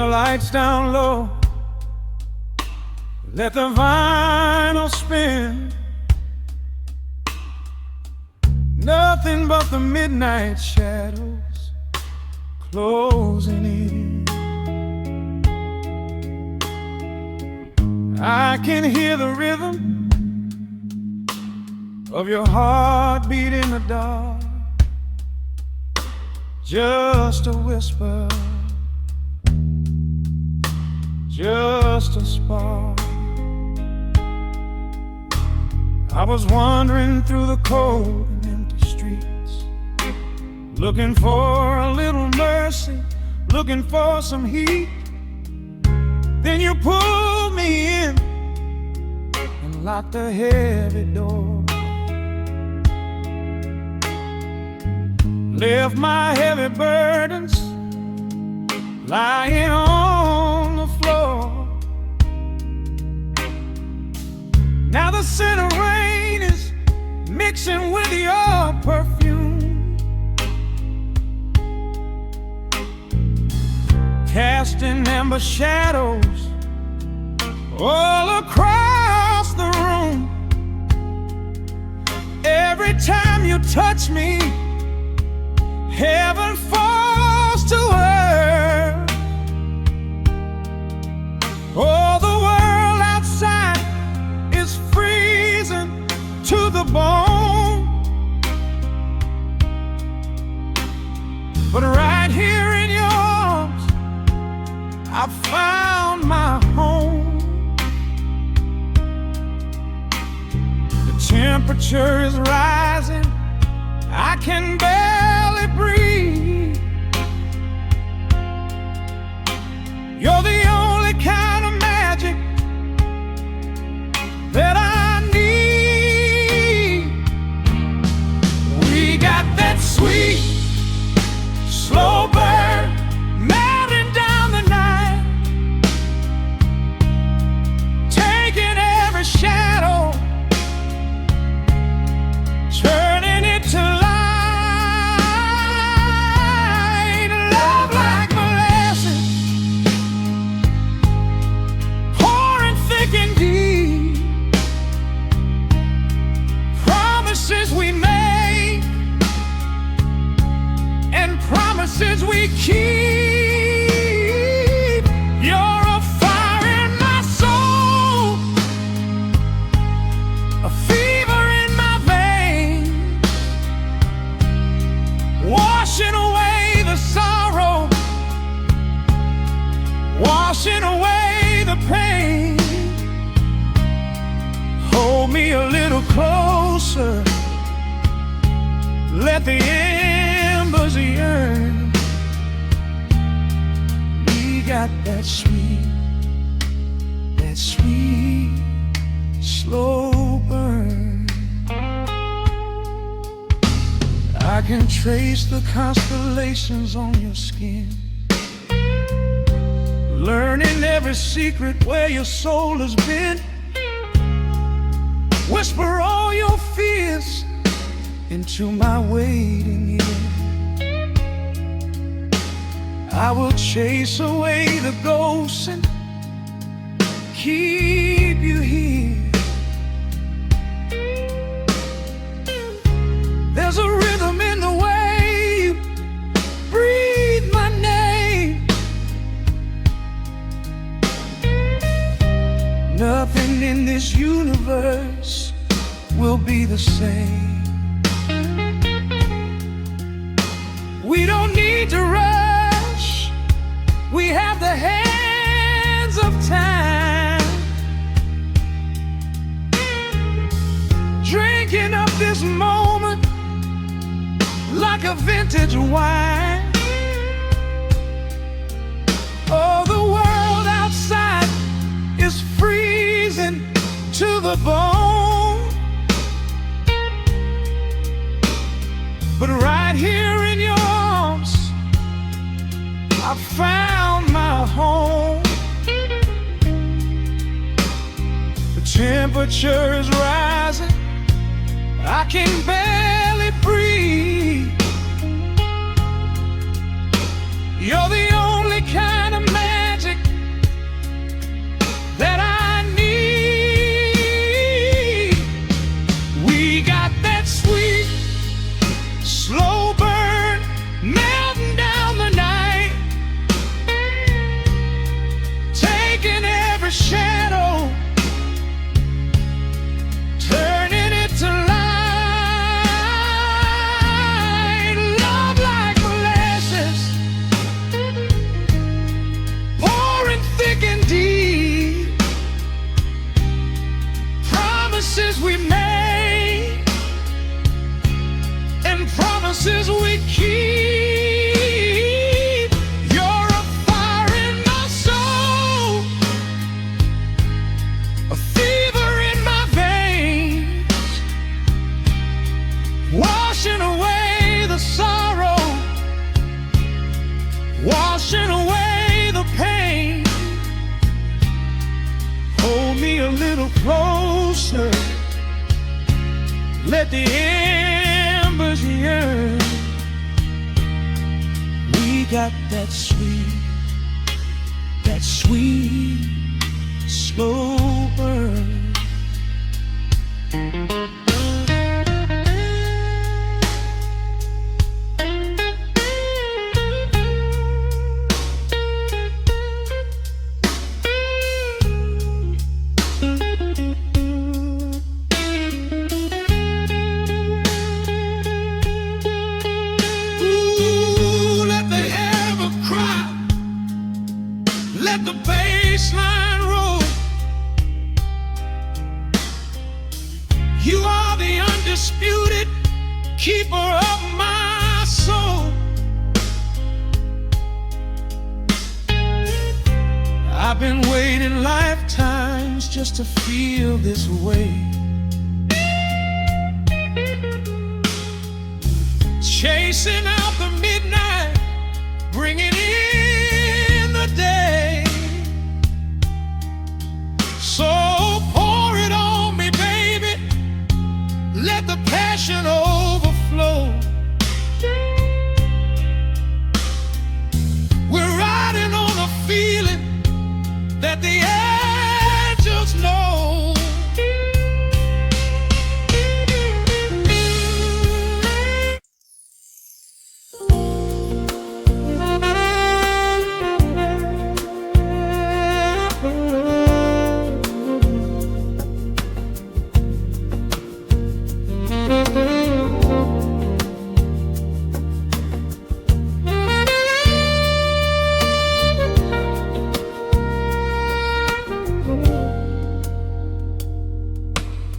the lights down low, let the vinyl spin. Nothing but the midnight shadows closing in. I can hear the rhythm of your heartbeat in the dark, just a whisper, just a spark. I was wandering through the cold and empty streets, looking for a little mercy, looking for some heat. Then you pulled me in and locked the heavy door, left my heavy burdens lying on the floor. Now the scent of rain is mixing with your perfume, casting amber shadows all across the room. Every time you touch me, heaven falls to earth. Oh, the world outside is freezing to the bone, but right here in your arms I found my home. The temperature is rising, I can barely breathe. You're the only kind of magic that I need. We got that sweet, slow burn melting down the night, taking every shadow, turning it to light. Love like molasses, pouring thick and deep. Promises we make and promises we keep. You're a fire in my soul, a fever in my veins, washing away the sorrow, washing away the pain. Hold me a little closer, let the embers yearn. We got that sweet, slow burn. I can trace the constellations on your skin, learning every secret where your soul has been. Whisper all your fears into my waiting ear. I will chase away the ghosts and keep you here. There's a rhythm in the way you breathe my name. Nothing in this universe will be the same. We don't need to rush, we have the hands of time, drinking up this moment like a vintage wine. Oh, the world outside is freezing to the bone, but right here in your arms I found my home. The temperature is rising, I can barely breathe. You're the only kind of magic and promises we keep. You're a fire in my soul, a fever in my veins, washing away the sorrow, washing away the pain. Hold me a little closer, let the embers yearn. We got that sweet, slow burn. Let the bass line roll. You are the undisputed keeper of my soul. I've been waiting lifetimes just to feel this way. Chasing out the midnight, bringing in the day. So pour it on me, baby, let the passion overflow. We're riding on a feeling that the angels know.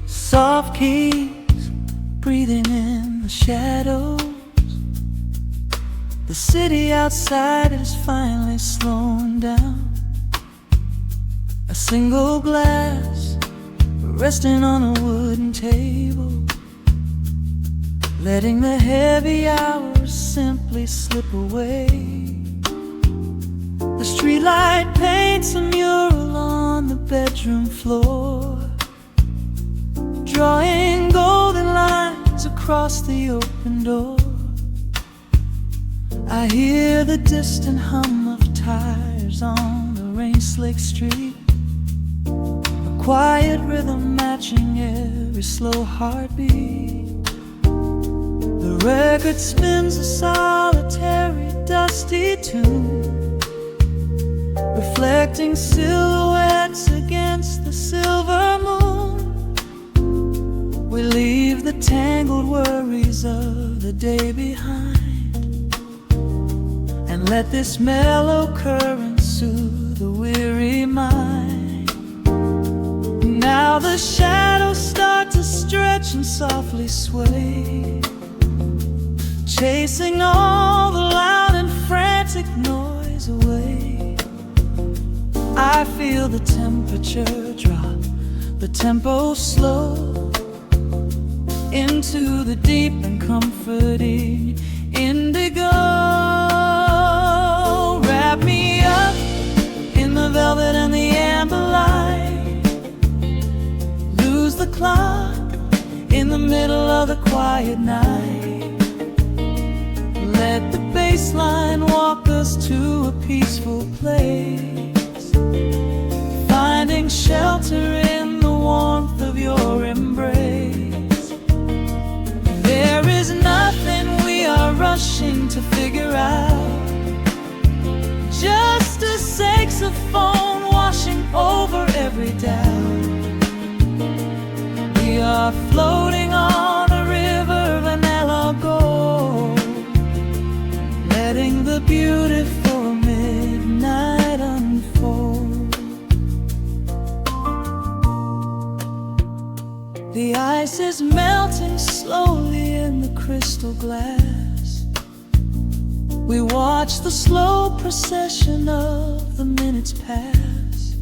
Soft keys breathing in the shadows. The city outside is finally slowing down. A single glass resting on a wooden table, letting the heavy hours simply slip away. The streetlight paints a mural on the bedroom floor, drawing golden lines across the open door. I hear the distant hum of tires on the rain-slicked street, a quiet rhythm matching every slow heartbeat. The record spins a solitary, dusty tune, reflecting silhouettes against the silver moon. We leave the tangled worries of the day behind, and let this mellow current soothe the weary mind. Now the shadows start to stretch and softly sway, chasing all the loud and frantic noise away. I feel the temperature drop, the tempo slow, into the deep and comforting indigo. Wrap me up in the velvet and the amber light, lose the clock in the middle of the quiet night. Let the bass line walk us to a peaceful place, finding shelter in the warmth of your embrace. There is nothing we are rushing to figure out, just a saxophone washing over every doubt. We are floating on a river vanilla gold, letting the beautiful midnight unfold. The ice is melting slowly in the crystal crystal glass. We watch the slow procession of the minutes pass.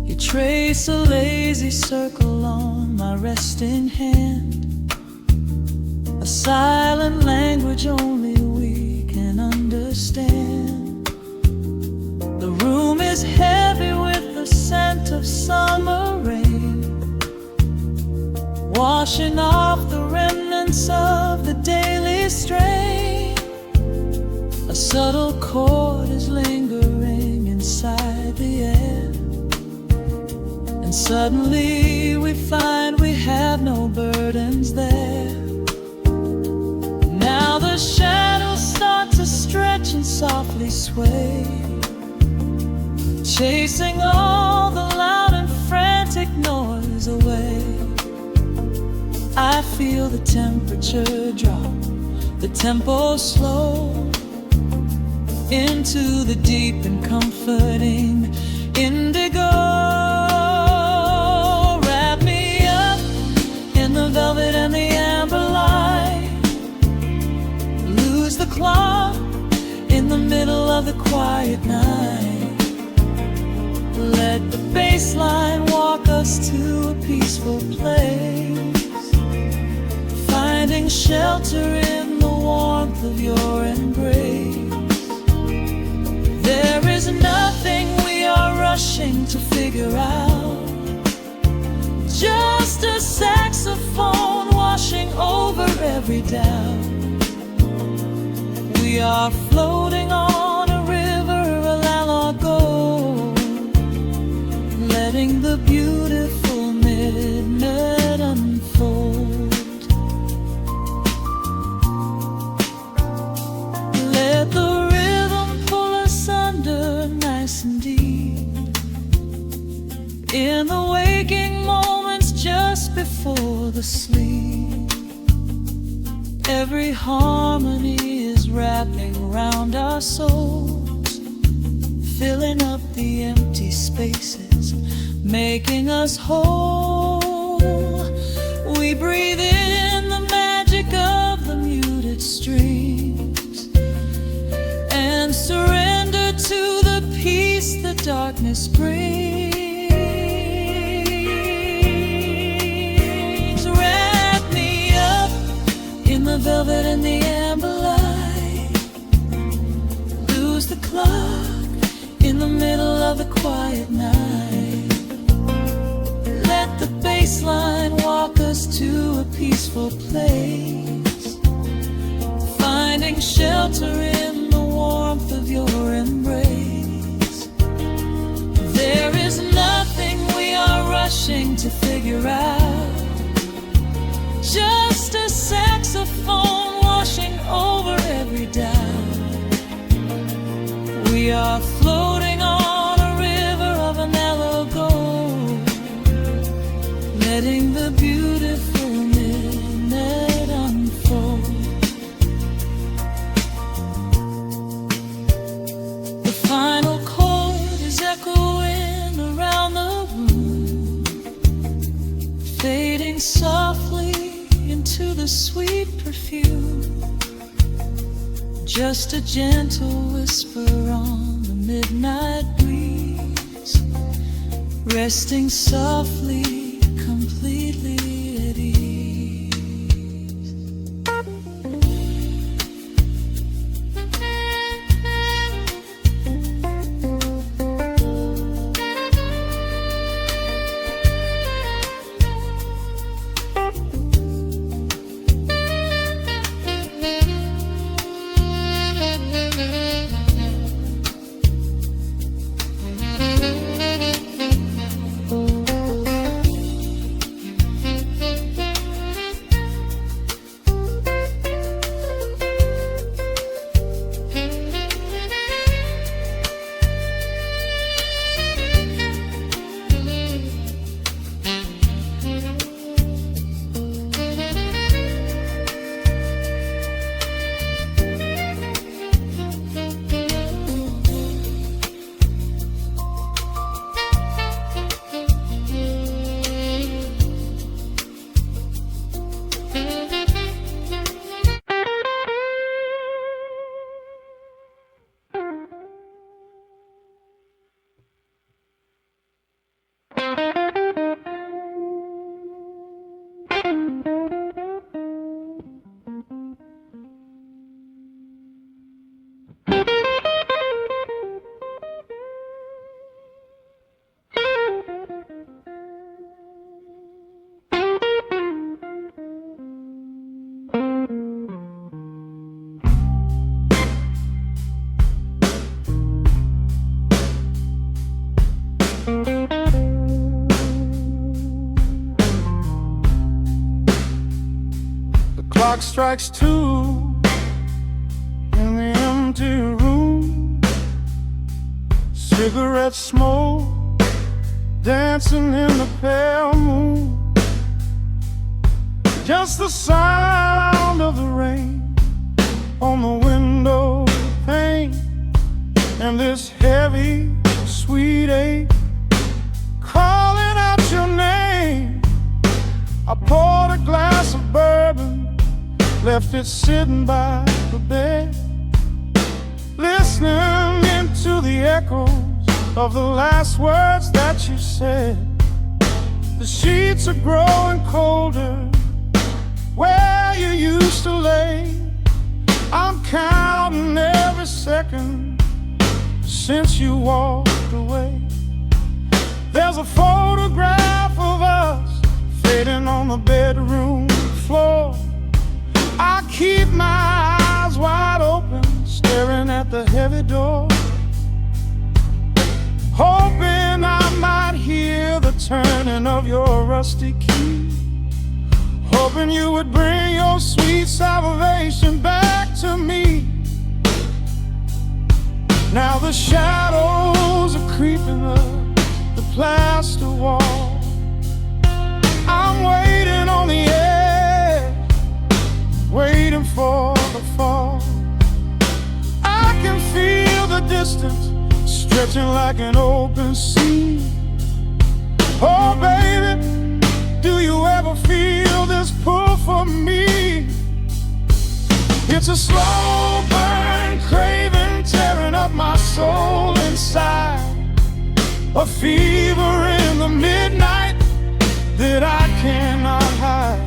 You trace a lazy circle on my resting hand, a silent language only we can understand. The room is heavy with the scent of summer rain, washing off the remnants of the daily strain. A subtle chord is lingering inside the air, and suddenly we find we have no burdens there. Now the shadows start to stretch and softly sway, chasing all the loud and frantic noise away. I feel the temperature drop, the tempo slow, into the deep and comforting indigo. Wrap me up in the velvet and the amber light, lose the clock in the middle of the quiet night. Let the bass line walk us to a peaceful place, finding shelter in the warmth of your embrace. There is nothing we are rushing to figure out, just a saxophone washing over every doubt. We are floating on a river, a lago, letting the beautiful midnight unfold. Let the rhythm pull us under nice and deep, in the waking moments just before the sleep. Every harmony is wrapping around our souls, filling up the empty spaces, making us whole. We breathe in the magic of the muted strings and surrender to the peace the darkness brings. Wrap me up in the velvet and the amber light, lose the clock in the middle of the quiet night. Let the bass line walk us to a peaceful place, finding shelter in the warmth of your embrace. There is nothing we are rushing to figure out, just a saxophone washing over every doubt. We are floating on a river of an gold, letting the beautiful midnight unfold. The final chord is echoing around the room, fading softly into the sweet perfume. Just a gentle whisper on the midnight breeze, resting softly, completely at ease. strikes two in the empty room. Cigarette smoke dancing in the pale moon. Just the sound of the rain on the window pane, and this heavy, sweet ache calling out your name. I poured a glass of bourbon, left it sitting by the bed, listening into the echoes of the last words that you said. The sheets are growing colder where you used to lay. I'm counting every second since you walked away. There's a photograph of us fading on the bedroom floor. I keep my eyes wide open, staring at the heavy door, hoping I might hear the turning of your rusty key, hoping you would bring your sweet salvation back to me. Now the shadows are creeping up the plaster wall. I'm waiting on the edge, waiting for the fall. I can feel the distance stretching like an open sea. Oh baby, do you ever feel this pull for me? It's a slow burn craving tearing up my soul inside, a fever in the midnight that I cannot hide.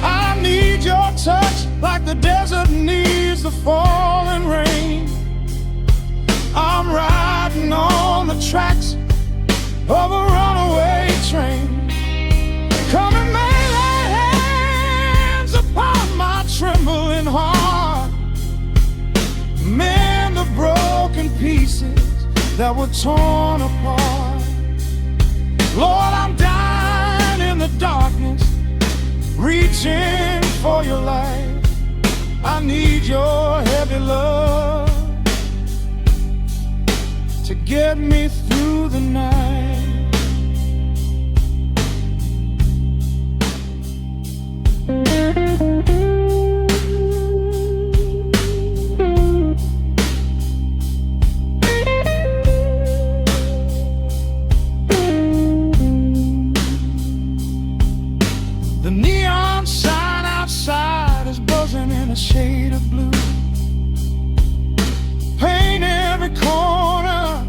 I need your touch like the desert needs the falling rain. I'm riding on the tracks of a runaway train. Come and lay hands upon my trembling heart, mend the broken pieces that were torn apart. Lord, I'm dying in the darkness, reaching for your light. I need your heavy love to get me through the night. The neon sign outside is buzzing in a shade of blue. Paint every corner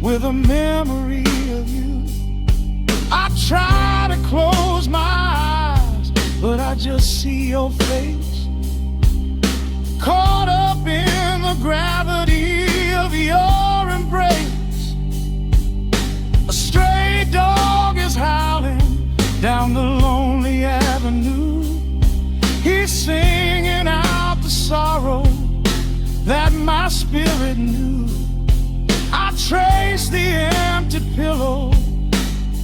with a memory of you. I try to close my eyes, but I just see your face, caught up in the gravity of your embrace. A stray dog is howling down the lonely avenue. He's singing out the sorrow that my spirit knew. I trace the empty pillow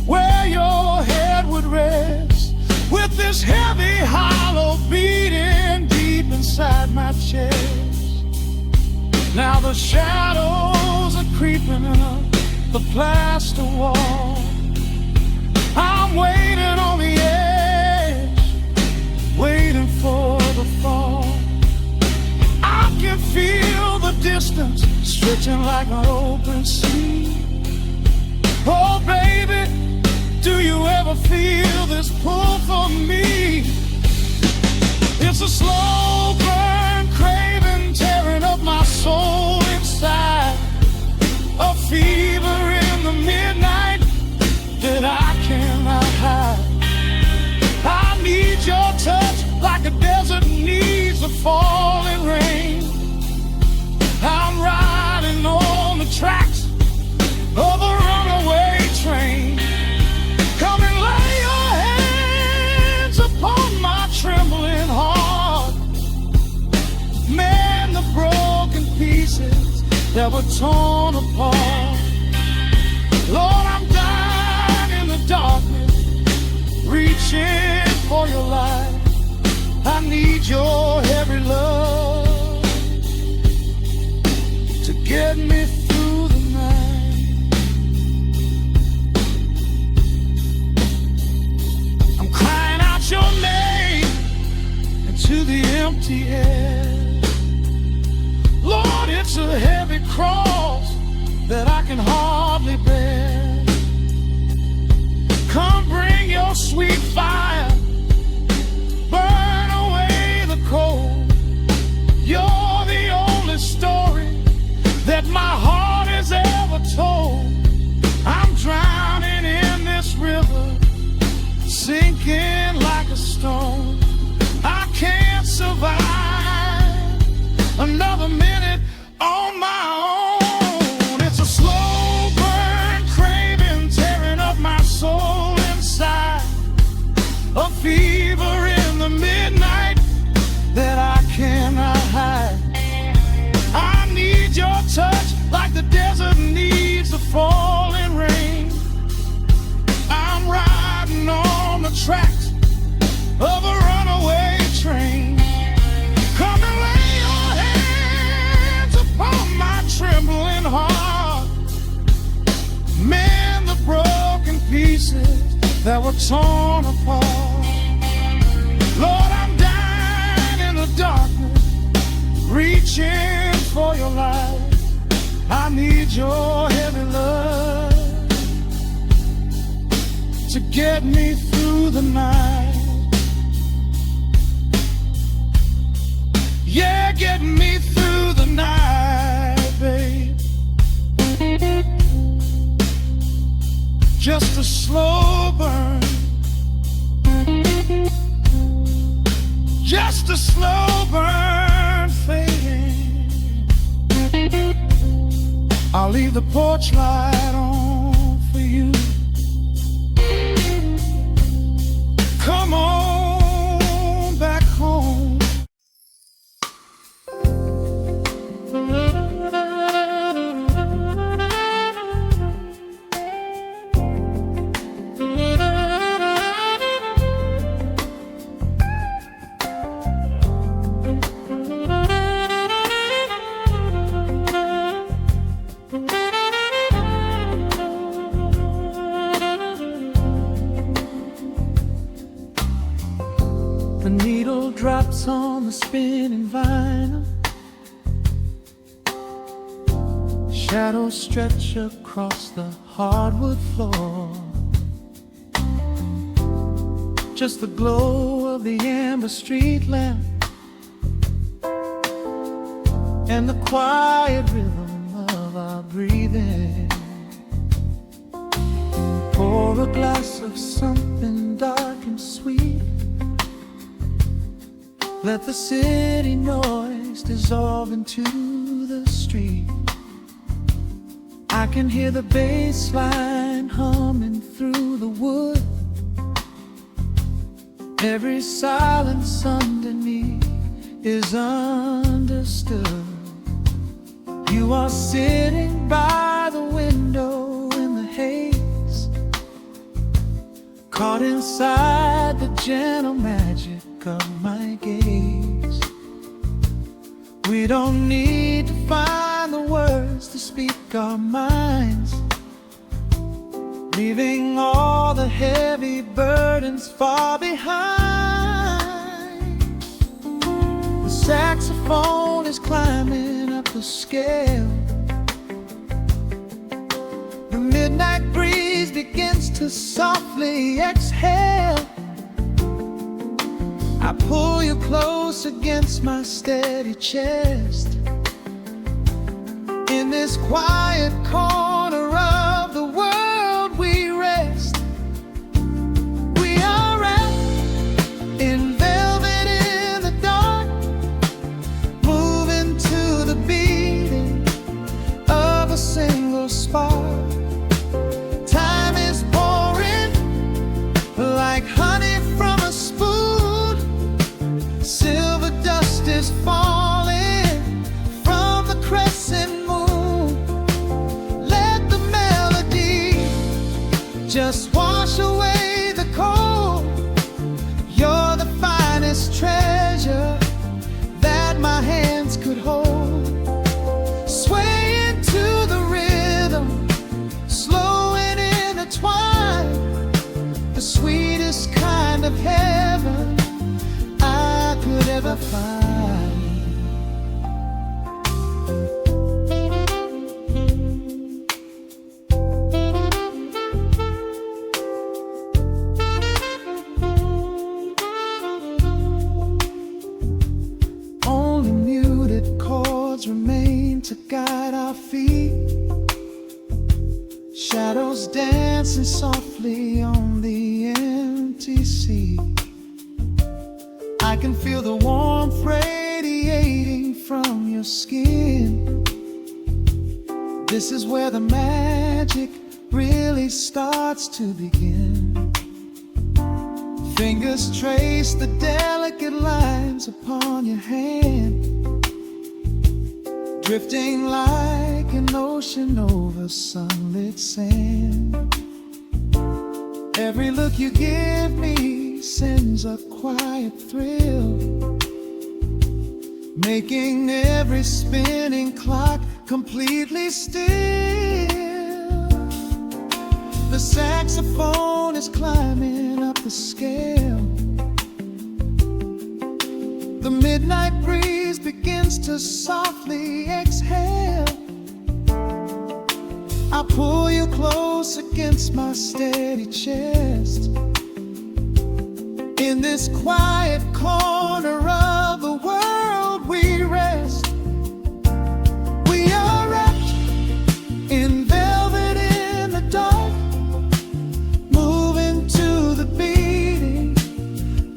where your head would rest, with this heavy hollow beating deep inside my chest. Now the shadows are creeping up the plaster wall. I'm waiting on the edge, waiting for the fall. I can feel the distance stretching like an open sea. Oh baby, do you ever feel this pull for me? It's a slow burn craving tearing up my soul inside, a fever in the midnight that I cannot hide. I need your touch like a desert needs the falling rain. I'm riding on the tracks of a runaway train. Come and lay your hands upon my trembling heart, mend the broken pieces that were torn apart. Lord, I'm dying in the darkness, reaching for your light. I need your heavy love to get me through the night. I'm crying out your name into the empty air. Lord, it's a heavy cross that I can hardly bear. Come bring your sweet fire, burn away the cold. You're the only story that my heart has ever told. I'm drowning in this river, sinking like a stone. I can't survive another minute on my own. It's a slow burn craving, tearing up my soul inside. A fever in the midnight that I cannot hide. I need your touch like the desert needs the falling rain. I'm riding on the tracks of a runaway train. Come and lay your hands upon my trembling heart. Mend the broken pieces that were torn apart. Lord, I'm dying in the darkness, reaching for your light. I need your heavy love to get me through the night. Yeah, get me through the night, babe. Just a slow burn, just a slow burn fading. I'll leave the porch light on for you. Come on back home. The needle drops on the spinning vinyl. Shadows stretch across the hardwood floor. Just the glow of the amber street lamp and the quiet rhythm of our breathing. Pour a glass of something dark and sweet. Let the city noise dissolve into the street. I can hear the bass line humming through the wood. Every silence underneath is understood. You are sitting by the window in the haze, caught inside the gentle magic of my gaze. We don't need to find the words to speak our minds, leaving all the heavy burdens far behind. The saxophone is climbing up the scale. The midnight breeze begins to softly exhale. I pull you close against my steady chest. In this quiet corner of the world we rest. We are wrapped in velvet in the dark, moving to the beating of a single spark. Time is pouring like honey from a spoon. Silver dust is falling from the crescent moon. Let the melody just wash away the cold. You're the finest treasure dancing softly on the empty sea. I can feel the warmth radiating from your skin. This is where the magic really starts to begin. Fingers trace the delicate lines upon your hand, drifting like an ocean over sunlit sand. Every look you give me sends a quiet thrill, making every spinning clock completely still. The saxophone is climbing up the scale. The midnight breeze begins to softly exhale. I pull you close against my steady chest. In this quiet corner of the world we rest. We are wrapped in velvet in the dark, moving to the beating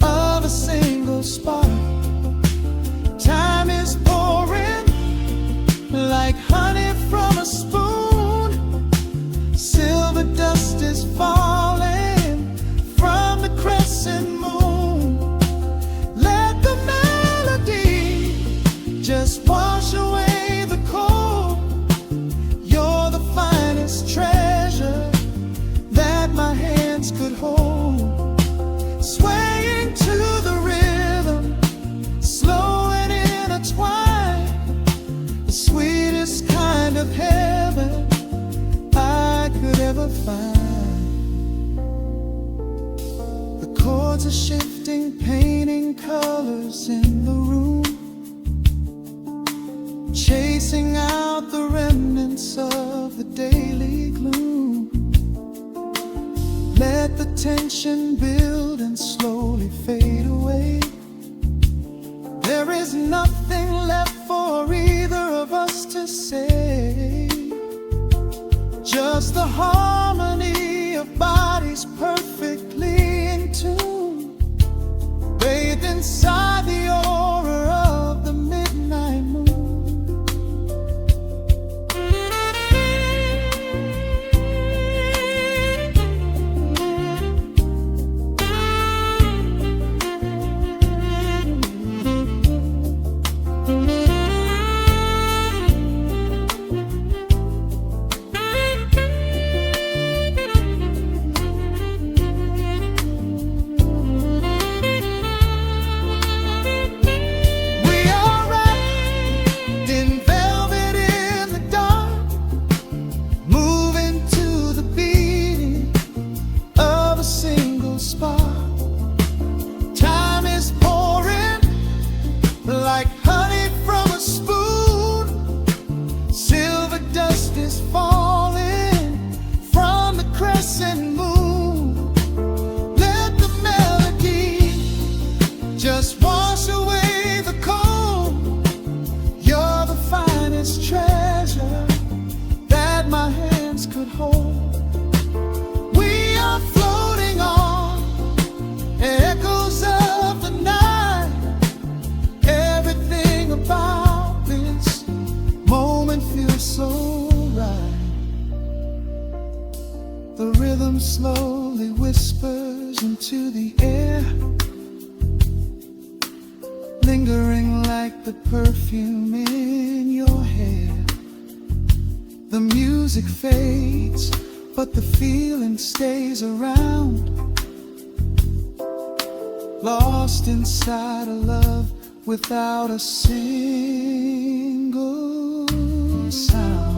of a single spark. Time is pouring like honey from a spoon. Silver dust is falling from the crescent moon. Let the melody just wash away the cold. You're the finest treasure that my hands could hold. Swaying to the rhythm, slow and intertwined, the sweetest kind of heaven I could ever find. The chords are shifting, painting colors in the room, chasing out the remnants of the daily gloom. Let the tension build and slowly fade away. There is nothing left for either of us to say, just the harmony of bodies perfectly in tune, bathed inside the aura of the midnight moon. Like honey from a spoon, silver dust is falling from the crescent moon. Let the melody just wash away the cold. You're the finest treasure that my hands could hold. We are floating on echoes of the night. Everything about this moment feels so right. The rhythm slowly whispers into the air, lingering like the perfume in your hair. The music fades, but the feeling stays around, lost inside a love without a single sound.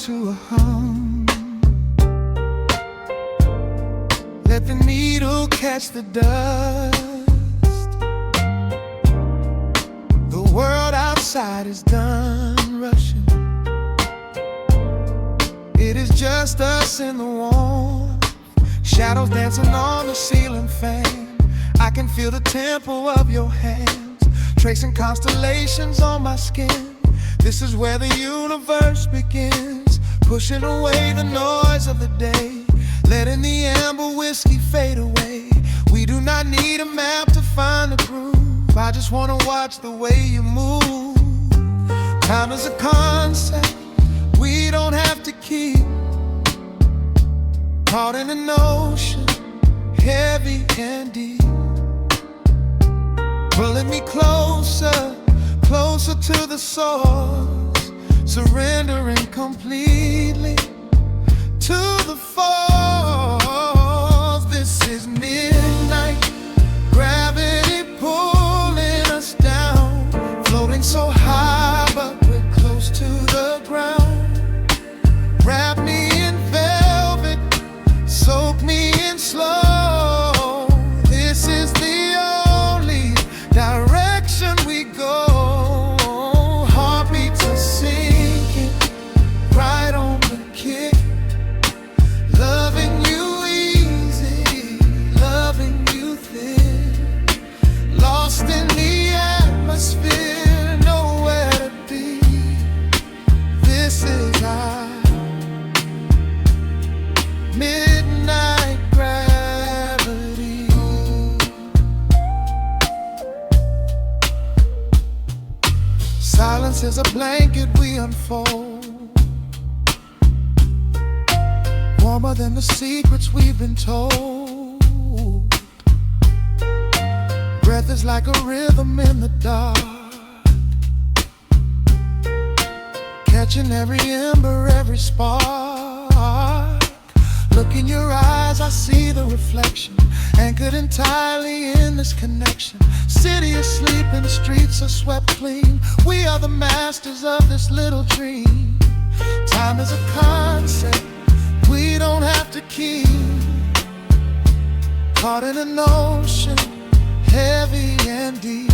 to a hum. Let the needle catch the dust. The world outside is done rushing. It is just us in the warmth, shadows dancing on the ceiling fan. I can feel the tempo of your hands, tracing constellations on my skin. This is where the universe begins, pushing away the noise of the day, letting the amber whiskey fade away. We do not need a map to find the groove. I just wanna watch the way you move. Time is a concept we don't have to keep, caught in an ocean, heavy and deep, pulling me closer, closer to the source, surrendering completely to the force. This is midnight, gravity pulling us down, floating so high but we're close to the ground. Wrap me in velvet, soak me in slow. This is the only direction we go. Heartbeats are sinking, right on the kick. Loving you easy, loving you thin. Lost in the atmosphere, nowhere to be. This is our midnight gravity. Silence is a blanket we unfold, warmer than the secrets we've been told. Breath is like a rhythm in the dark, catching every ember, every spark. Look in your eyes, I see the reflection, anchored entirely in this connection. City is sleeping, streets are swept clean. We are the masters of this little dream. Time is a concept we don't have to keep, caught in an ocean, heavy and deep,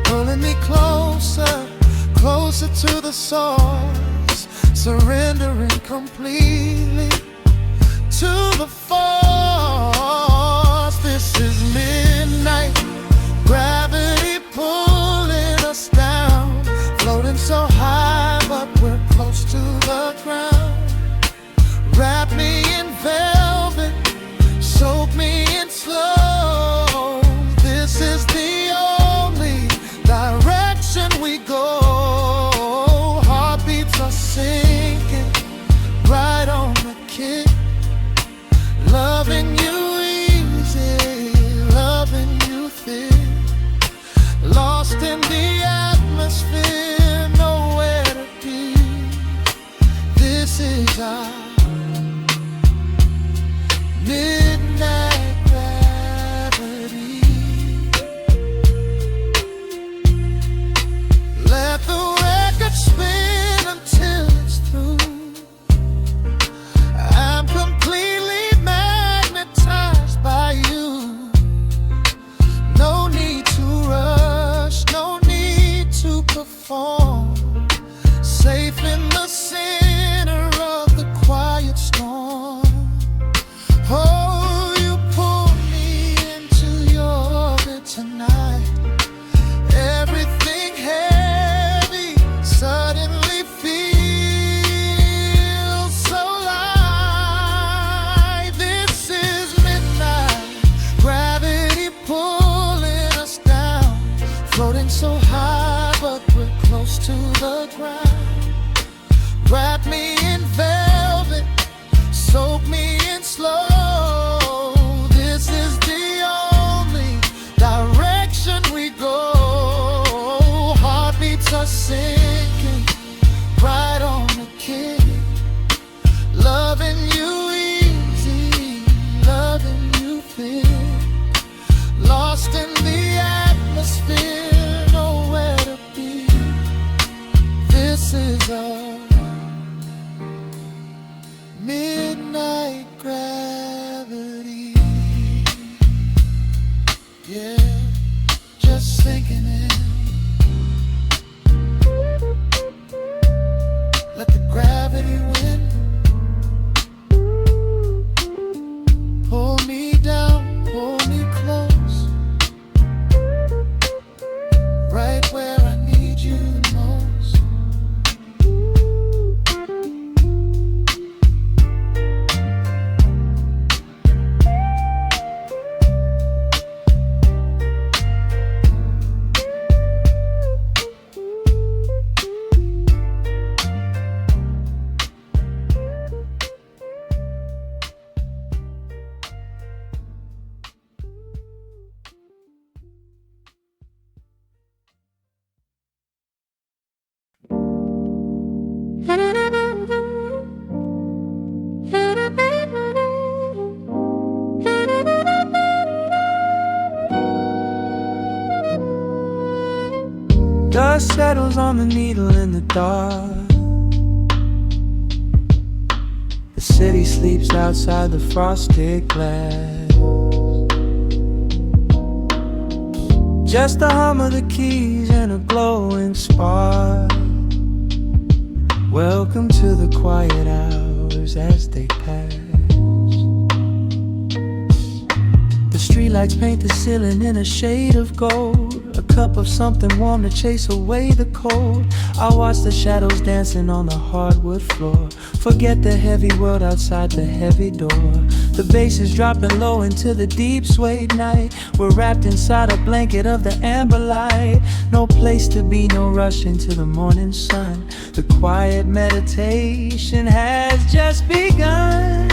pulling me closer, closer to the source, surrendering completely to the force. This is midnight, gravity pulling us down, floating so high but we're close to the ground. Wrap me in velvet, soak me in slow. This is the only direction we go. Heartbeats are sinking, right on the kick. Loving you easy, loving you thin. Lost in the atmosphere, nowhere to be. This is our midnight gravity. Let the record spin until it's through. I'm completely magnetized by you. No need to rush, no need to perform. Safe in the center of the quiet storm. Oh, you pull me into your orbit tonight. Everything heavy suddenly feels so light. This is midnight, gravity pulling us down, floating so high but we're close to the ground. Wrap me in velvet, soak me in slow. This is the only direction we go. Heartbeats are sinking, right on the kick. Loving you easy, loving you thin. Lost in the atmosphere, nowhere to be. This is a settles on the needle in the dark. The city sleeps outside the frosted glass. Just the hum of the keys and a glowing spark. Welcome to the quiet hours as they pass. The streetlights paint the ceiling in a shade of gold. A cup of something warm to chase away the cold. I watch the shadows dancing on the hardwood floor. Forget the heavy world outside the heavy door. The bass is dropping low into the deep swayed night. We're wrapped inside a blanket of the amber light. No place to be, no rush into the morning sun. The quiet meditation has just begun.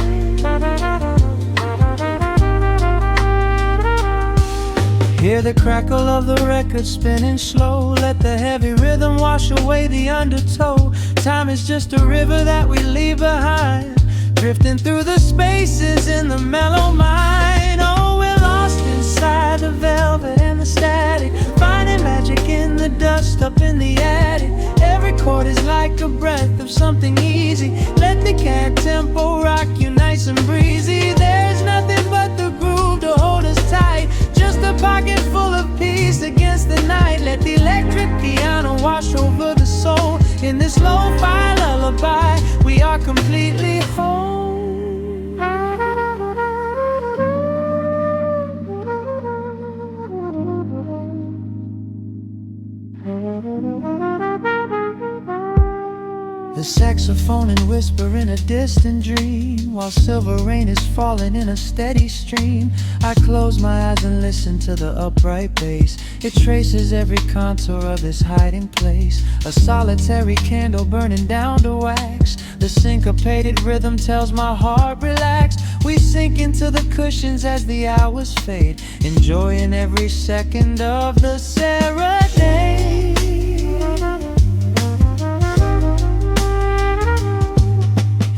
Hear the crackle of the record spinning slow. Let the heavy rhythm wash away the undertow. Time is just a river that we leave behind, drifting through the spaces in the mellow mind. Oh, we're lost inside the velvet and the static, finding magic in the dust up in the attic. Every chord is like a breath of something easy. Let the cat tempo rock you nice and breezy. There's nothing but the groove to hold us tight. Just a pocket full of peace against the night. Let the electric piano wash over the soul. In this lo-fi lullaby, we are completely whole. The saxophone and whisper in a distant dream, while silver rain is falling in a steady stream. I close my eyes and listen to the upright bass. It traces every contour of this hiding place. A solitary candle burning down to wax. The syncopated rhythm tells my heart relax. We sink into the cushions as the hours fade, enjoying every second of the serenade.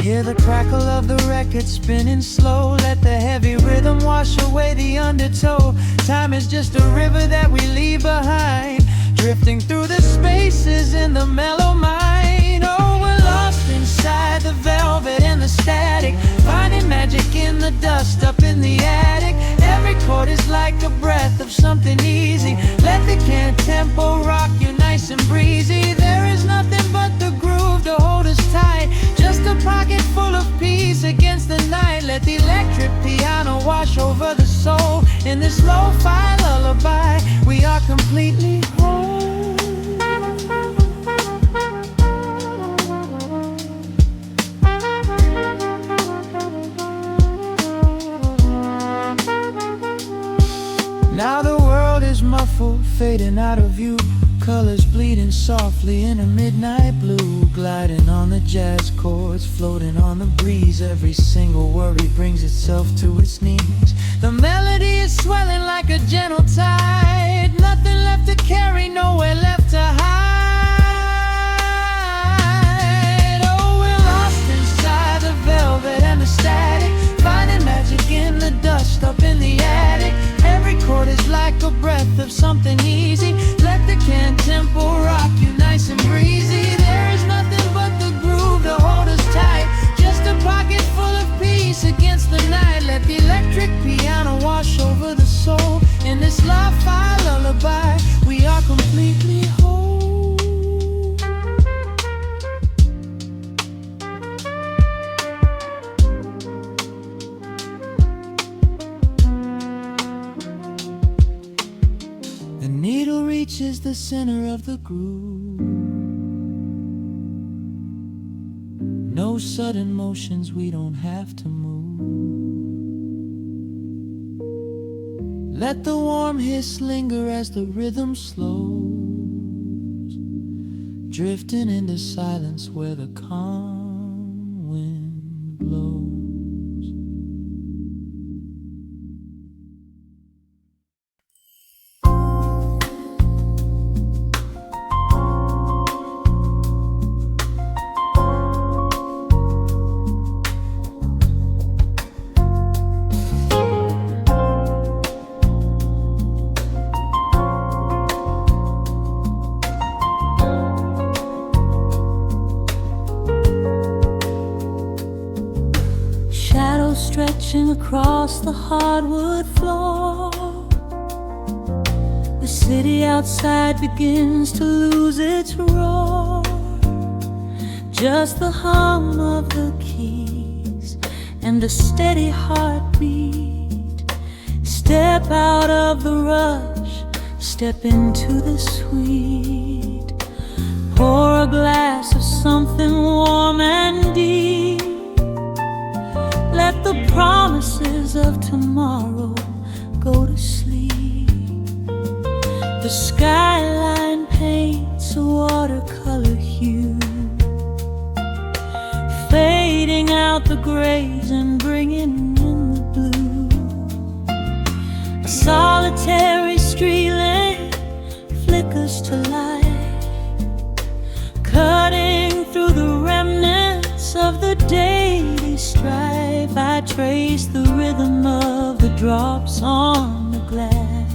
Hear the crackle of the record spinning slow. Let the heavy rhythm wash away the undertow. Time is just a river that we leave behind, drifting through the spaces in the mellow mind. Oh, we're lost inside the velvet and the static, finding magic in the dust up in the attic. Every chord is like a breath of something easy. Let the can tempo rock you nice and breezy. There is nothing but the groove to hold us tight. Just a pocket full of peace against the night. Let the electric piano wash over the soul. In this lo-fi lullaby, we are completely whole. Now the world is muffled, fading out of view. Colors bleeding softly in a midnight blue, gliding on the jazz chords, floating on the breeze. Every single worry brings itself to its knees. The melody is swelling like a gentle tide. Nothing left to carry, nowhere left to hide. Oh, we're lost inside the velvet and the static, finding magic in the dust up in the attic. Every chord is like a breath of something easy. Let the can tempo rock you nice and breezy. There is nothing but the groove to hold us tight. Just a pocket full of peace against the night. Let the electric piano wash over the soul. In this lo-fi lullaby, we are completely whole. The needle reaches the center of the groove. No sudden motions, we don't have to move. Let the warm hiss linger as the rhythm slows, drifting into silence where the calm wind blows. stretching across the hardwood floor. The city outside begins to lose its roar. Just the hum of the keys and a steady heartbeat. Step out of the rush, step into the sweet. Pour a glass of something warm and deep. Let the promises of tomorrow go to sleep. The skyline paints a watercolor hue, fading out the grays and bringing in the blue. A solitary street lamp flickers to life, cutting through the remnants of the daily strife. I trace the rhythm of the drops on the glass,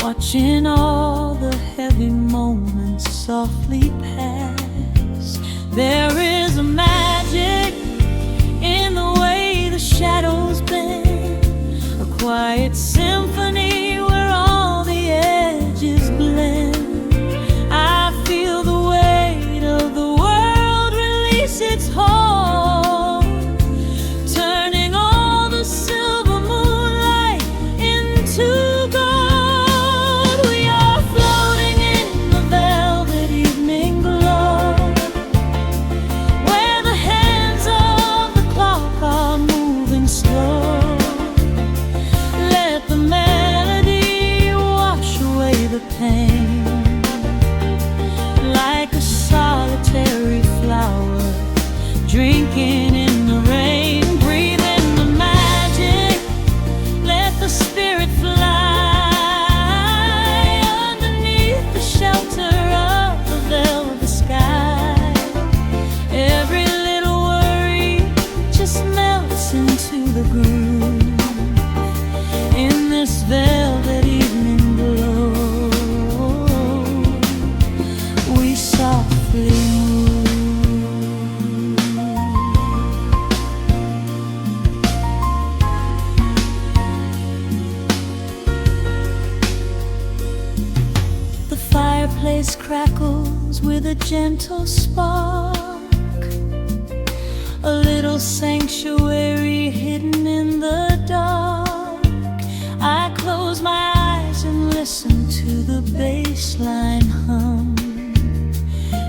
watching all the heavy moments softly pass. There is a magic in the way the shadows bend, a quiet symphony where all the edges blend. I feel the weight of the world release its hold, turning all the silver moonlight into gold. We are floating in the velvet evening glow, where the hands of the clock are moving slow. Let the melody wash away the pain, like a solitary flower drinking in the rain. Breathe in the magic, let the spirit fly underneath the shelter of the velvet sky. Every little worry just melts into the groove in this velvet evening glow. We softly move. The fireplace crackles with a gentle spark, a little sanctuary hidden in the dark. I close my eyes and listen to the bass line hum,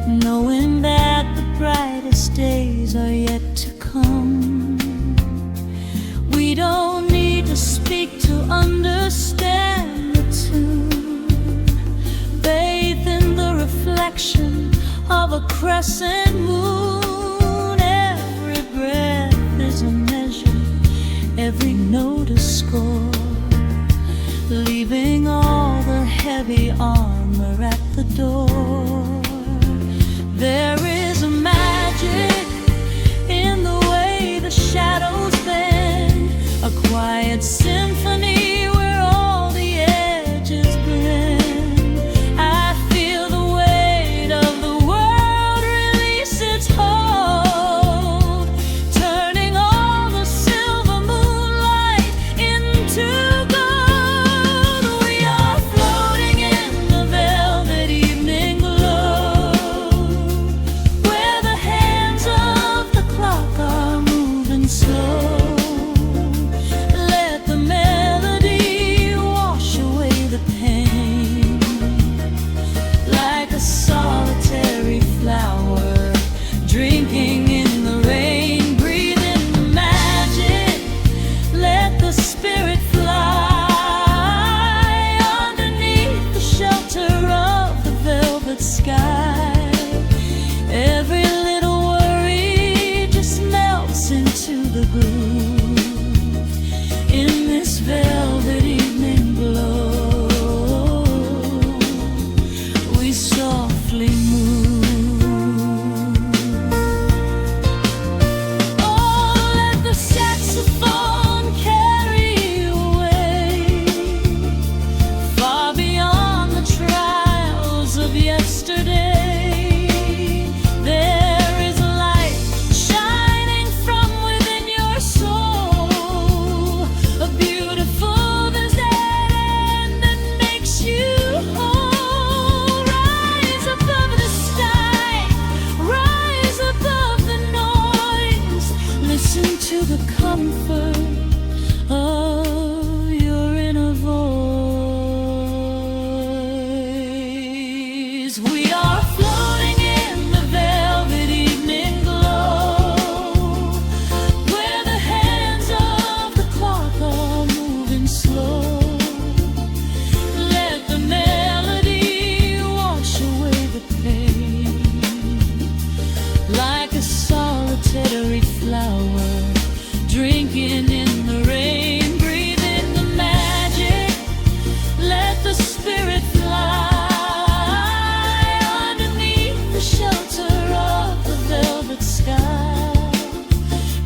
knowing that the brightest days are yet to come. We don't need to speak to understand the tune. Bathe in the reflection of a crescent moon. Every breath is a measure, every note a score, leaving all the heavy armor at the door. There is a magic in the way the shadows bend, a quiet symphony where all the edges blend. I feel the weight of the world release its hold, turning all the silver moonlight into gold. We are floating in the velvet evening glow, where the hands of the clock are moving slow. Let the melody wash away the pain, like a solitary flower drinking in the rain. Breathe in the magic, let the spirit fly underneath the shelter of the velvet sky. Every little worry just melts into the groove in this velvet evening glow. We softly move. Oh, let the saxophone carry you away, far beyond the trials of yesterday. There is a light shining from within your comfort of your inner voice. We are floating in the velvet evening glow, where the hands of the clock are moving slow. Let the melody wash away the pain, like a solitary flower drinking in the rain. Breathe in the magic, let the spirit fly underneath the shelter of the velvet sky.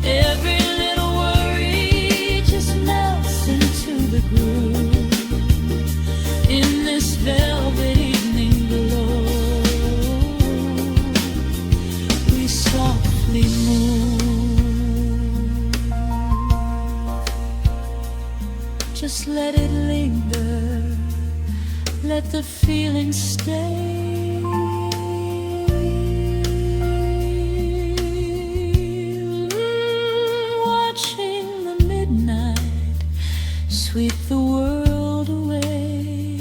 Every little worry just melts into the groove in this velvet evening glow. We softly move, just let it linger, let the feeling stay. Watching the midnight sweep the world away,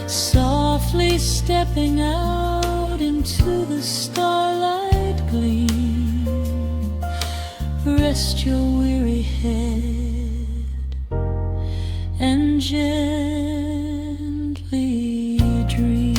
softly stepping out into the starlight gleam. Rest your weary head and gently dream.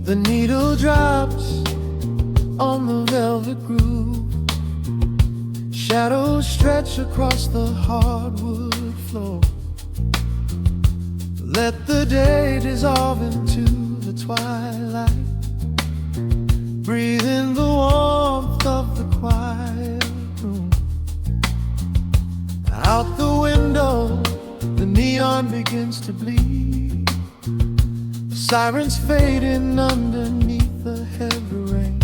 The needle drops on the velvet groove, shadows stretch across the hardwood floor. Let the day dissolve into the twilight. Breathe in the warmth of the quiet room. Out the window, the neon begins to bleed. Sirens fading underneath the heavy rain.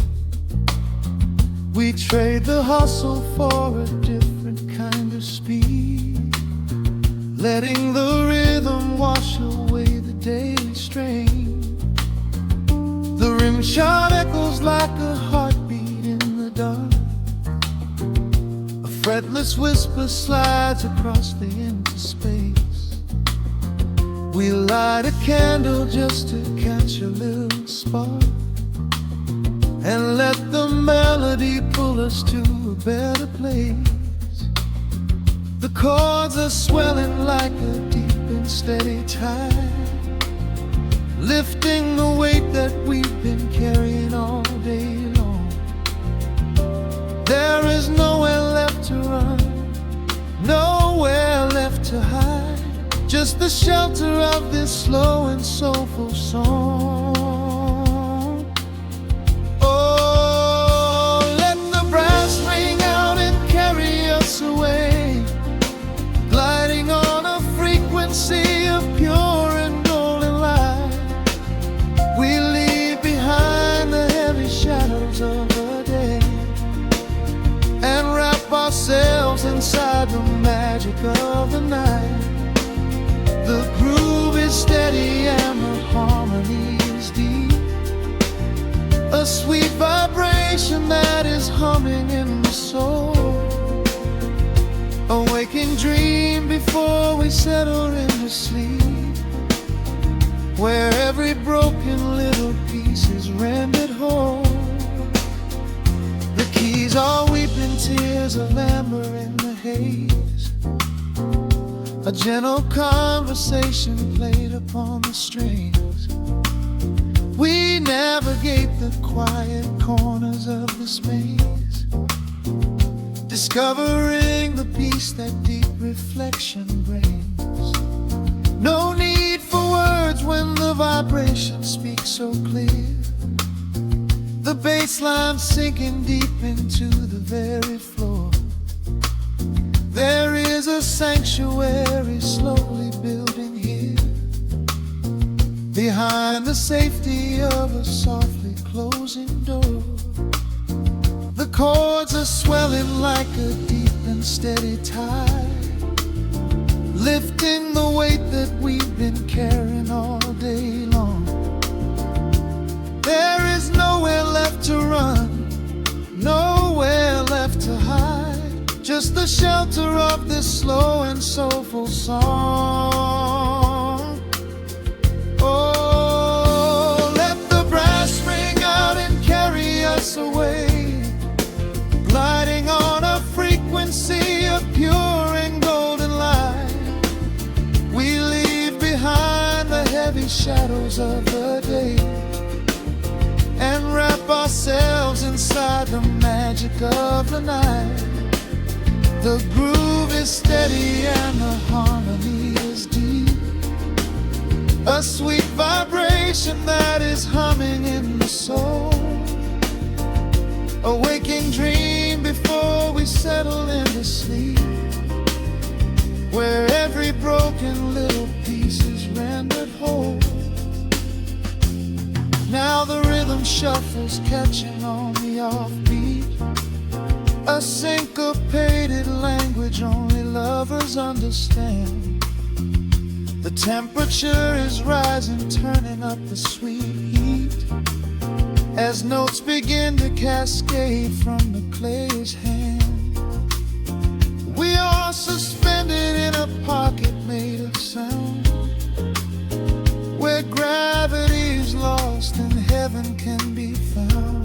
We trade the hustle for a different kind of speed, letting the rhythm wash away the daily strain. The rim shot echoes like a heartbeat in the dark. A fretless whisper slides across the empty space. We light a candle just to catch a little spark, and let the melody pull us to a better place. The chords are swelling like a deep and steady tide, lifting the weight that we've been carrying all day long. There is nowhere left to run, nowhere left to hide, just the shelter of this slow and soulful song. Oh, let the brass ring out and carry us away, gliding on a frequency of pure and golden light. We leave behind the heavy shadows of the day and wrap ourselves inside the magic of the night. The groove is steady and the harmony is deep, a sweet vibration that is humming in the soul. A waking dream before we settle into sleep, where every broken little piece is rendered whole. The keys are weeping tears of amber in the haze, a gentle conversation played upon the strings. We navigate the quiet corners of this maze, discovering the peace that deep reflection brings. vibration speaks so clear. The bass line sinking deep into the very floor. There is a sanctuary slowly building here, behind the safety of a softly closing door. The chords are swelling like a deep and steady tide, lifting the weight that we've been carrying all day long. There is nowhere left to run, nowhere left to hide, just the shelter of this slow and soulful song. Oh, let the brass ring out and carry us away, gliding on a frequency of pure and golden light. We leave behind the heavy shadows of the day and wrap ourselves inside the magic of the night. The groove is steady and the harmony is deep, a sweet vibration that is humming in the soul, a waking dream before we settle into sleep, where every broken little piece is rendered whole. Now the rhythm shuffles, catching on the offbeat, a syncopated language only lovers understand. The temperature is rising, turning up the sweet heat, as notes begin to cascade from the clay's hand. We are suspended in a pocket made of sound, where gravity is lost and heaven can be found.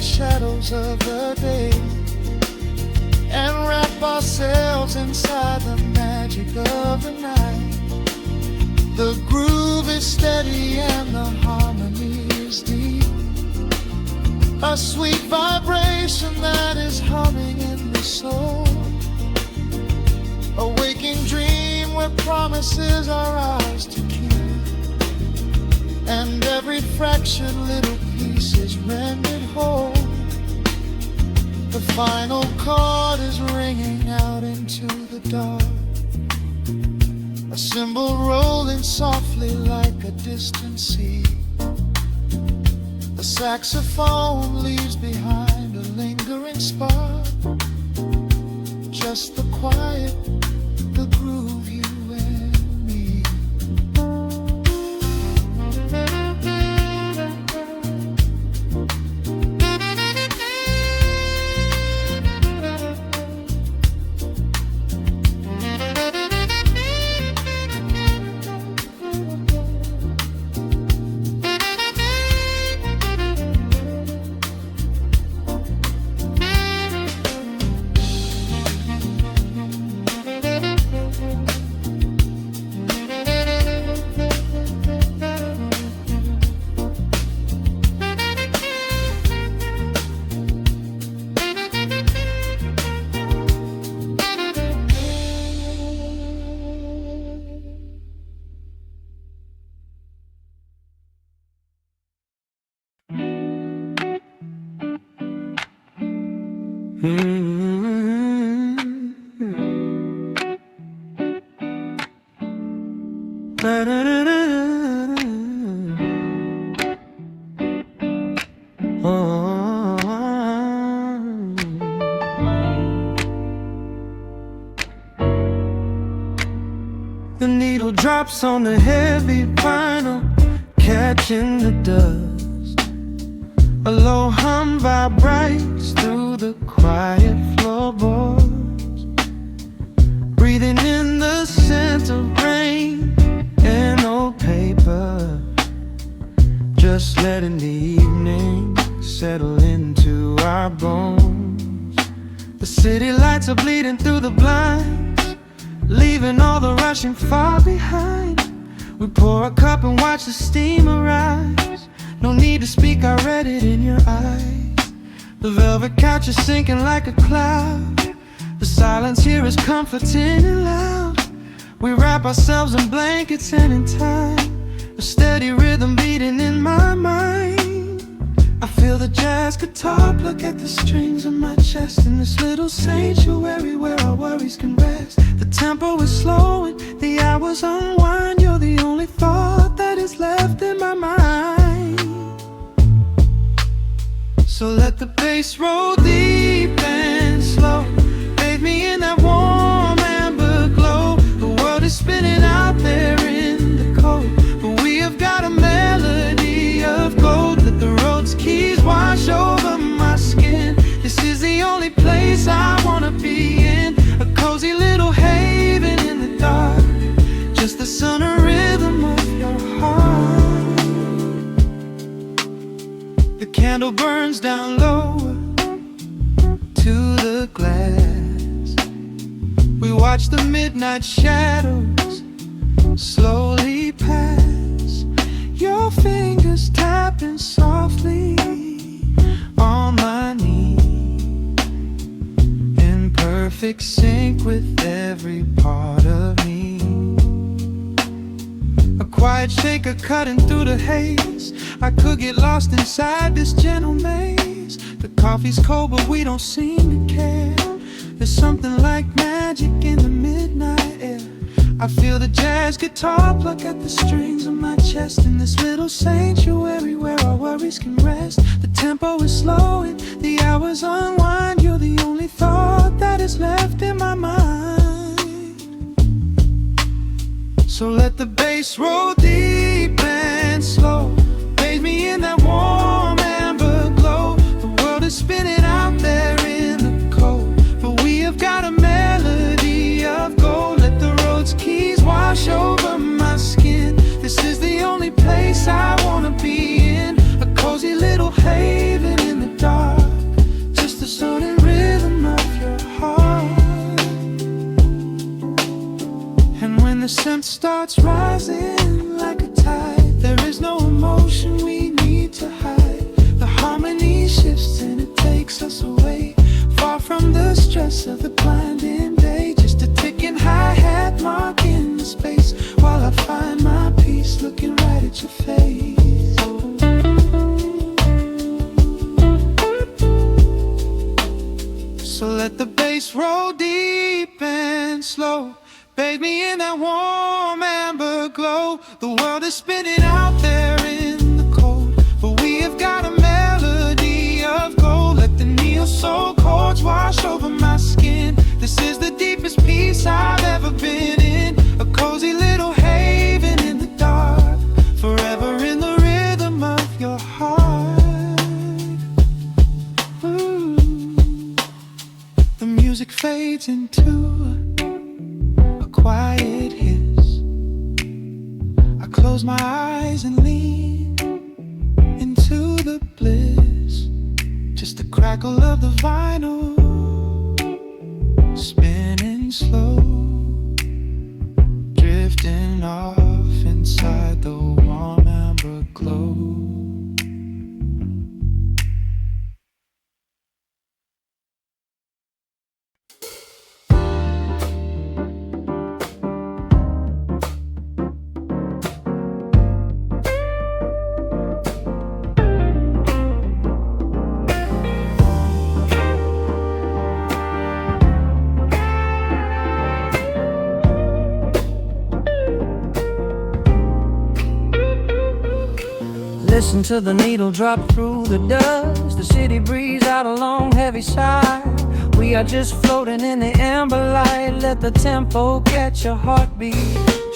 Shadows of the day and wrap ourselves inside the magic of the night. The groove is steady and the harmony is deep, a sweet vibration that is humming in the soul, a waking dream where promises are ours to keep, and every fraction little piece is rendered whole. The final chord is ringing out into the dark, a cymbal rolling softly like a distant sea. The saxophone leaves behind a lingering spark, just the quiet, the groove, you and me. The needle drops on the heavy vinyl, catching the dust. A low hum vibrates through the quiet floorboards. letting the evening settle into our bones. The city lights are bleeding through the blinds, leaving all the rushing far behind. We pour a cup and watch the steam arise. No need to speak, I read it in your eyes. The velvet couch is sinking like a cloud. The silence here is comforting and loud. We wrap ourselves in blankets and in time, a steady rhythm beating in my mind. I feel the jazz guitar pluck at the strings of my chest, in this little sanctuary where our worries can rest. The tempo is slowing, the hours unwind. You're the only thought that is left in my mind. So let the bass roll deep and slow, bathe me in that warm amber glow. The world is spinning out there in the cold, but we have got a melody of gold. Let the Rhodes keys wash over my skin. This is the only place I wanna be in, a cozy little haven in the dark, just the sound and rhythm of your heart. The candle burns down low to the glass. We watch the midnight shadows slowly pass. Your fingers tapping softly on my knee, in perfect sync with every part of me. A quiet shaker cutting through the haze. I could get lost inside this gentle maze. The coffee's cold but we don't seem to care. There's something like magic in the midnight air. I feel the jazz guitar pluck at the strings of my chest, in this little sanctuary where our worries can rest. The tempo is slowing, the hours unwind. You're the only thought that is left in my mind. So let the bass roll deep and slow, bathe me in that warm amber glow. The world is spinning out there in the cold, but we have got a melody of gold. Let the Rhodes keys wash over my skin. This is the only place I wanna be in, a cozy little haven in the dark, just the sound and rhythm of your heart. And when the scent starts rising like a tide, there is no emotion we need to hide. The harmony shifts and it takes us away, far from the stress of the blinding day. Just a ticking hi-hat marking the space, while I find my peace looking right at your face. So let the bass roll deep and slow, bathe me in that warm amber glow. The world is spinning out there in the cold, but we have got a melody of gold. Let the neo-soul chords wash over my skin. This is the deepest peace I've ever been in, a cozy little haven in the dark, forever in the rhythm of your heart. Ooh. The music fades into a quiet hiss. I close my eyes and lean into the bliss, just the crackle of the vinyl spinning slow, drifting off inside the warm amber glow. Listen to the needle drop through the dust. The city breeze out a long heavy sigh. We are just floating in the amber light. Let the tempo catch your heartbeat.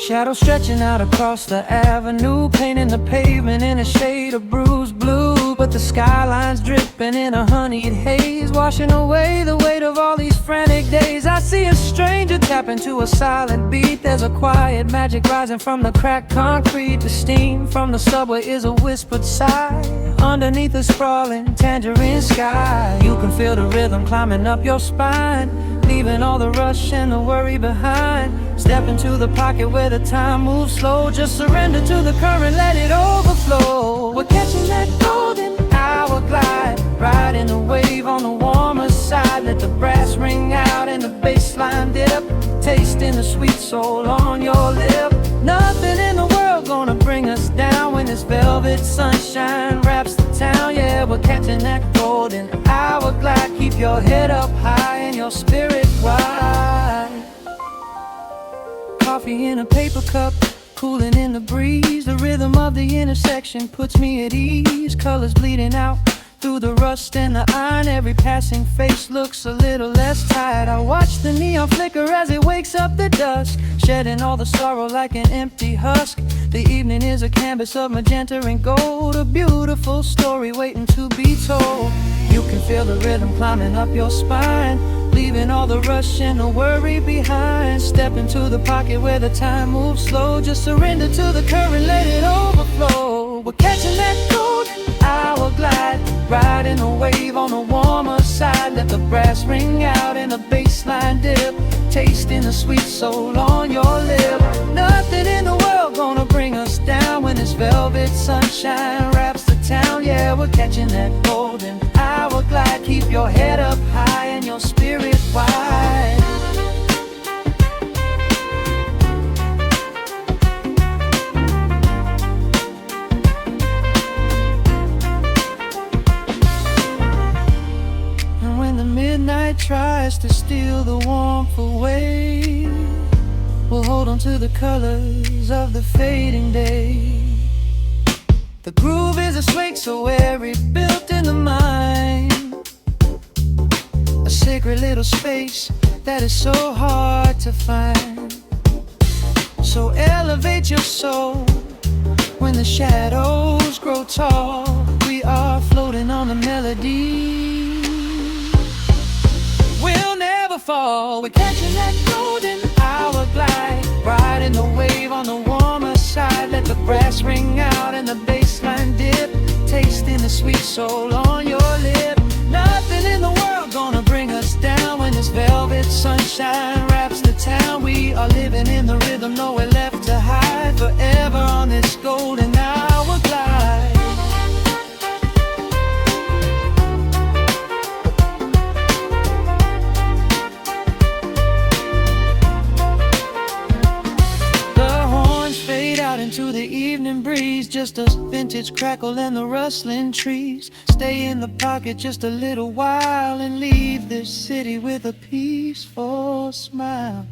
Shadows stretching out across the avenue, painting the pavement in a shade of bruised blue. But The skyline's dripping in a honeyed haze, washing away the weight of all these frantic days. I see a stranger tap into a silent beat. There's a quiet magic rising from the cracked concrete. The steam from the subway is a whispered sigh underneath the sprawling tangerine sky. You can feel the rhythm climbing up your spine, leaving all the rush and the worry behind. Step into the pocket where the time moves slow. Just surrender to the current, let it overflow. We're catching that golden hour glide, riding the wave on the warmer side. Let the brass ring out and the bass line dip, tasting the sweet soul on your lip. Nothing in the world gonna bring us down when this velvet sunshine wraps the town. Yeah, we're catching that golden hour glide. Keep your head up high and your spirit wide. Coffee in a paper cup, cooling in the breeze. The rhythm of the intersection puts me at ease. Colors bleeding out through the rust and the iron. Every passing face looks a little less tired. I watch the neon flicker as it wakes up the dusk, shedding all the sorrow like an empty husk. The evening is a canvas of magenta and gold, a beautiful story waiting to be told. You can feel the rhythm climbing up your spine, leaving all the rush and the worry behind. Step into the pocket where the time moves slow. Just surrender to the current, let it overflow. We're catching that golden hour glide, riding a wave on the warmer side. Let the brass ring out and the bass line dip, tasting the sweet soul on your lip. Nothing in the world gonna bring us down when this velvet sunshine wraps the town. Yeah, we're catching that golden hour glide. Keep your head up high and your spirit wide. And when the midnight tries to steal the warmth away, we'll hold on to the colors of the fading day. The groove is a swing so airy, built in the mind, a sacred little space that is so hard to find. So elevate your soul when the shadows grow tall. We are floating on the melody, we'll never fall. We're catching that golden hour glide, riding the wave on the warmer side. Let the brass ring out and the bass line dip, tasting the sweet soul on your lip. Nothing in the world gonna bring us down when this velvet sunshine wraps the town. We are living in the rhythm, nowhere left to hide, forever on this golden hour glide. Into the evening breeze, just a vintage crackle and the rustling trees. Stay in the pocket just a little while and leave this city with a peaceful smile.